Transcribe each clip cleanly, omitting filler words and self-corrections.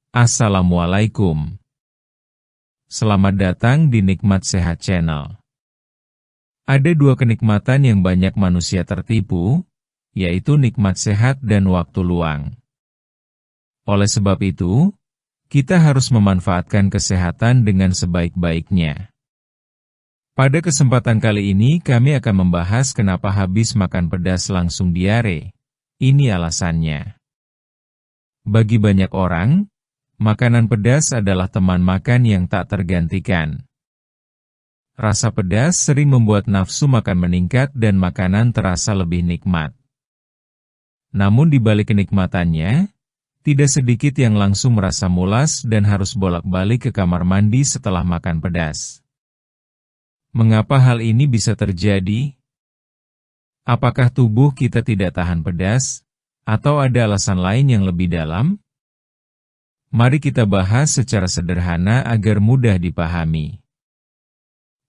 Assalamualaikum. Selamat datang di Nikmat Sehat Channel. Ada dua kenikmatan yang banyak manusia tertipu, yaitu nikmat sehat dan waktu luang. Oleh sebab itu, kita harus memanfaatkan kesehatan dengan sebaik-baiknya. Pada kesempatan kali ini kami akan membahas kenapa habis makan pedas langsung diare. Ini alasannya. Bagi banyak orang, makanan pedas adalah teman makan yang tak tergantikan. Rasa pedas sering membuat nafsu makan meningkat dan makanan terasa lebih nikmat. Namun di balik kenikmatannya, tidak sedikit yang langsung merasa mulas dan harus bolak-balik ke kamar mandi setelah makan pedas. Mengapa hal ini bisa terjadi? Apakah tubuh kita tidak tahan pedas, atau ada alasan lain yang lebih dalam? Mari kita bahas secara sederhana agar mudah dipahami.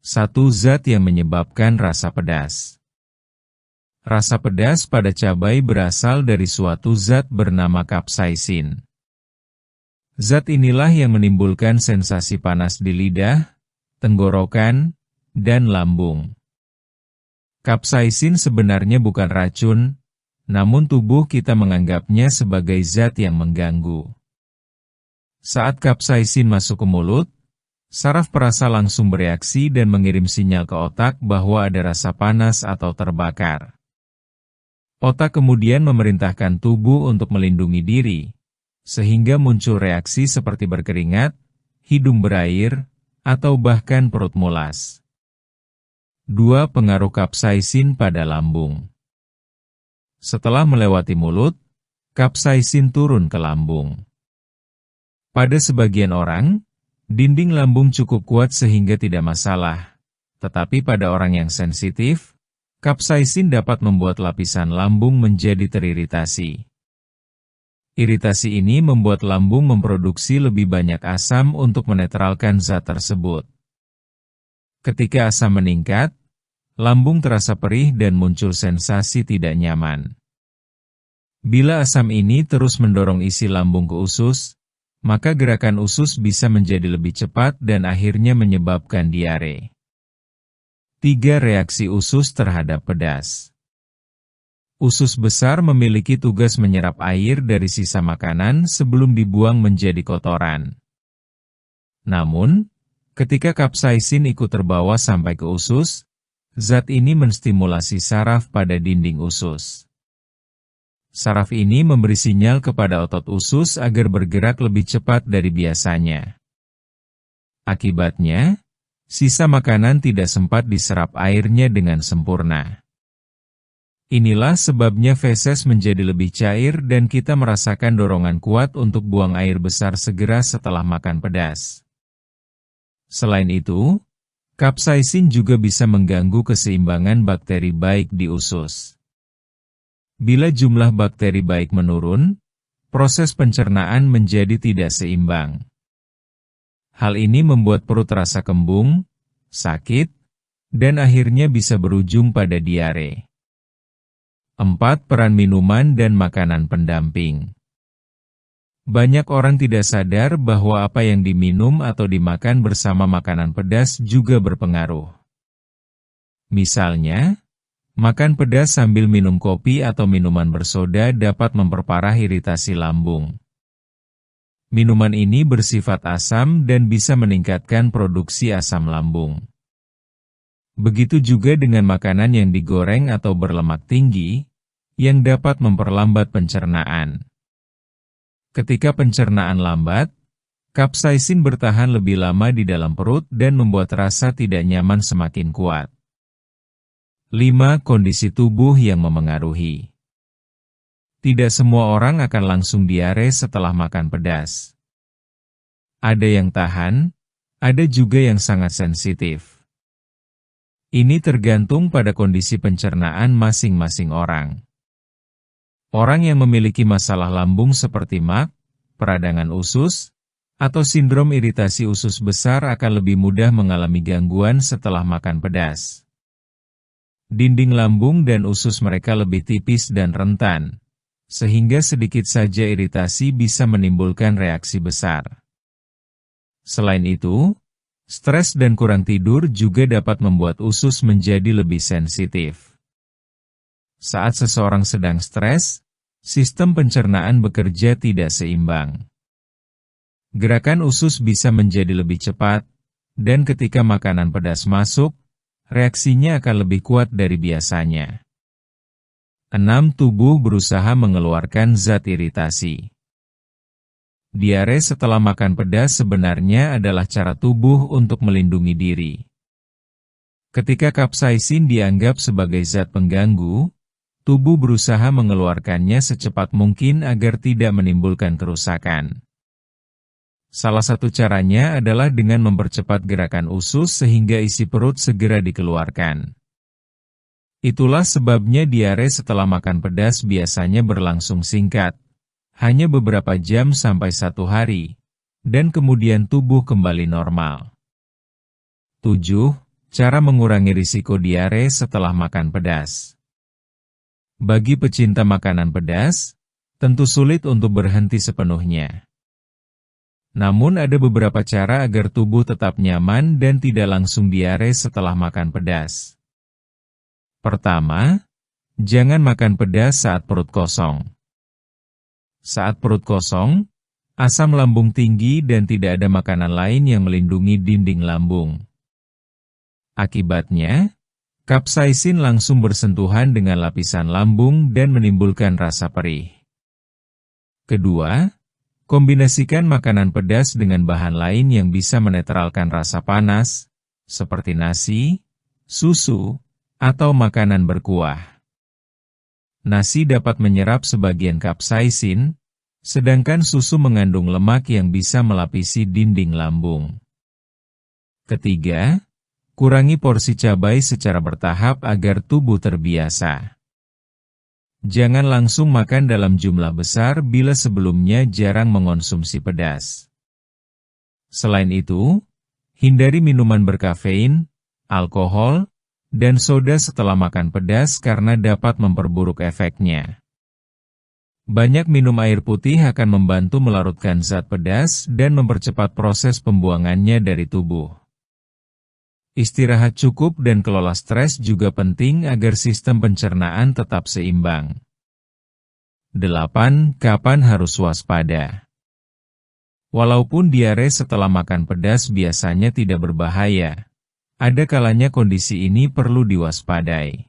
1. Zat yang menyebabkan rasa pedas. Rasa pedas pada cabai berasal dari suatu zat bernama kapsaisin. Zat inilah yang menimbulkan sensasi panas di lidah, tenggorokan, dan lambung. Kapsaisin sebenarnya bukan racun, namun tubuh kita menganggapnya sebagai zat yang mengganggu. Saat kapsaisin masuk ke mulut, saraf perasa langsung bereaksi dan mengirim sinyal ke otak bahwa ada rasa panas atau terbakar. Otak kemudian memerintahkan tubuh untuk melindungi diri, sehingga muncul reaksi seperti berkeringat, hidung berair, atau bahkan perut mulas. 2. Pengaruh kapsaisin pada lambung. Setelah melewati mulut, kapsaisin turun ke lambung. Pada sebagian orang, dinding lambung cukup kuat sehingga tidak masalah. Tetapi pada orang yang sensitif, kapsaisin dapat membuat lapisan lambung menjadi teriritasi. Iritasi ini membuat lambung memproduksi lebih banyak asam untuk menetralkan zat tersebut. Ketika asam meningkat, lambung terasa perih dan muncul sensasi tidak nyaman. Bila asam ini terus mendorong isi lambung ke usus, maka gerakan usus bisa menjadi lebih cepat dan akhirnya menyebabkan diare. 3. Reaksi usus terhadap pedas. Usus besar memiliki tugas menyerap air dari sisa makanan sebelum dibuang menjadi kotoran. Namun, ketika kapsaisin ikut terbawa sampai ke usus, zat ini menstimulasi saraf pada dinding usus. Saraf ini memberi sinyal kepada otot usus agar bergerak lebih cepat dari biasanya. Akibatnya, sisa makanan tidak sempat diserap airnya dengan sempurna. Inilah sebabnya feses menjadi lebih cair dan kita merasakan dorongan kuat untuk buang air besar segera setelah makan pedas. Selain itu, kapsaisin juga bisa mengganggu keseimbangan bakteri baik di usus. Bila jumlah bakteri baik menurun, proses pencernaan menjadi tidak seimbang. Hal ini membuat perut terasa kembung, sakit, dan akhirnya bisa berujung pada diare. 4. Peran minuman dan makanan pendamping. Banyak orang tidak sadar bahwa apa yang diminum atau dimakan bersama makanan pedas juga berpengaruh. Misalnya, makan pedas sambil minum kopi atau minuman bersoda dapat memperparah iritasi lambung. Minuman ini bersifat asam dan bisa meningkatkan produksi asam lambung. Begitu juga dengan makanan yang digoreng atau berlemak tinggi, yang dapat memperlambat pencernaan. Ketika pencernaan lambat, kapsaisin bertahan lebih lama di dalam perut dan membuat rasa tidak nyaman semakin kuat. 5. Kondisi tubuh yang memengaruhi. Tidak semua orang akan langsung diare setelah makan pedas. Ada yang tahan, ada juga yang sangat sensitif. Ini tergantung pada kondisi pencernaan masing-masing orang. Orang yang memiliki masalah lambung seperti MAG, peradangan usus, atau sindrom iritasi usus besar akan lebih mudah mengalami gangguan setelah makan pedas. Dinding lambung dan usus mereka lebih tipis dan rentan, sehingga sedikit saja iritasi bisa menimbulkan reaksi besar. Selain itu, stres dan kurang tidur juga dapat membuat usus menjadi lebih sensitif. Saat seseorang sedang stres, sistem pencernaan bekerja tidak seimbang. Gerakan usus bisa menjadi lebih cepat, dan ketika makanan pedas masuk, reaksinya akan lebih kuat dari biasanya. 6. Tubuh berusaha mengeluarkan zat iritasi. Diare setelah makan pedas sebenarnya adalah cara tubuh untuk melindungi diri. Ketika kapsaisin dianggap sebagai zat pengganggu, tubuh berusaha mengeluarkannya secepat mungkin agar tidak menimbulkan kerusakan. Salah satu caranya adalah dengan mempercepat gerakan usus sehingga isi perut segera dikeluarkan. Itulah sebabnya diare setelah makan pedas biasanya berlangsung singkat, hanya beberapa jam sampai 1 hari, dan kemudian tubuh kembali normal. 7. Cara mengurangi risiko diare setelah makan pedas. Bagi pecinta makanan pedas, tentu sulit untuk berhenti sepenuhnya. Namun ada beberapa cara agar tubuh tetap nyaman dan tidak langsung diare setelah makan pedas. Pertama, jangan makan pedas saat perut kosong. Saat perut kosong, asam lambung tinggi dan tidak ada makanan lain yang melindungi dinding lambung. Akibatnya, kapsaisin langsung bersentuhan dengan lapisan lambung dan menimbulkan rasa perih. Kedua, kombinasikan makanan pedas dengan bahan lain yang bisa menetralkan rasa panas, seperti nasi, susu, atau makanan berkuah. Nasi dapat menyerap sebagian kapsaisin, sedangkan susu mengandung lemak yang bisa melapisi dinding lambung. Ketiga, kurangi porsi cabai secara bertahap agar tubuh terbiasa. Jangan langsung makan dalam jumlah besar bila sebelumnya jarang mengonsumsi pedas. Selain itu, hindari minuman berkafein, alkohol, dan soda setelah makan pedas karena dapat memperburuk efeknya. Banyak minum air putih akan membantu melarutkan zat pedas dan mempercepat proses pembuangannya dari tubuh. Istirahat cukup dan kelola stres juga penting agar sistem pencernaan tetap seimbang. 8. Kapan harus waspada? Walaupun diare setelah makan pedas biasanya tidak berbahaya, ada kalanya kondisi ini perlu diwaspadai.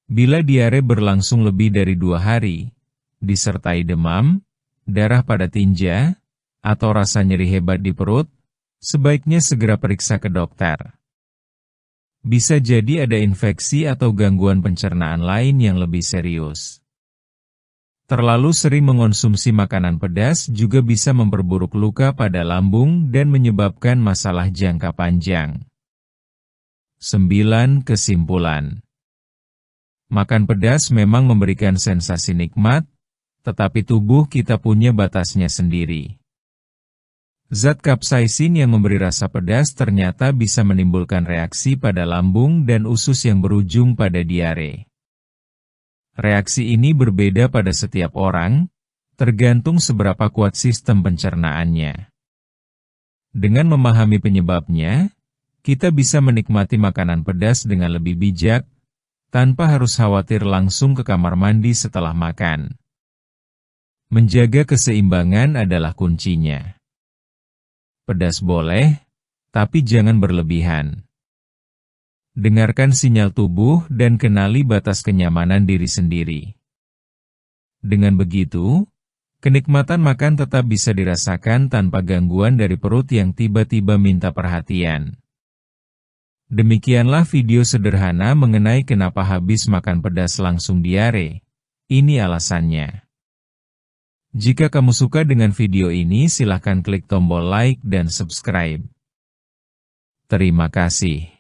Bila diare berlangsung lebih dari 2 hari, disertai demam, darah pada tinja, atau rasa nyeri hebat di perut, sebaiknya segera periksa ke dokter. Bisa jadi ada infeksi atau gangguan pencernaan lain yang lebih serius. Terlalu sering mengonsumsi makanan pedas juga bisa memperburuk luka pada lambung dan menyebabkan masalah jangka panjang. 9. Kesimpulan. Makan pedas memang memberikan sensasi nikmat, tetapi tubuh kita punya batasnya sendiri. Zat kapsaisin yang memberi rasa pedas ternyata bisa menimbulkan reaksi pada lambung dan usus yang berujung pada diare. Reaksi ini berbeda pada setiap orang, tergantung seberapa kuat sistem pencernaannya. Dengan memahami penyebabnya, kita bisa menikmati makanan pedas dengan lebih bijak, tanpa harus khawatir langsung ke kamar mandi setelah makan. Menjaga keseimbangan adalah kuncinya. Pedas boleh, tapi jangan berlebihan. Dengarkan sinyal tubuh dan kenali batas kenyamanan diri sendiri. Dengan begitu, kenikmatan makan tetap bisa dirasakan tanpa gangguan dari perut yang tiba-tiba minta perhatian. Demikianlah video sederhana mengenai kenapa habis makan pedas langsung diare. Ini alasannya. Jika kamu suka dengan video ini, silahkan klik tombol like dan subscribe. Terima kasih.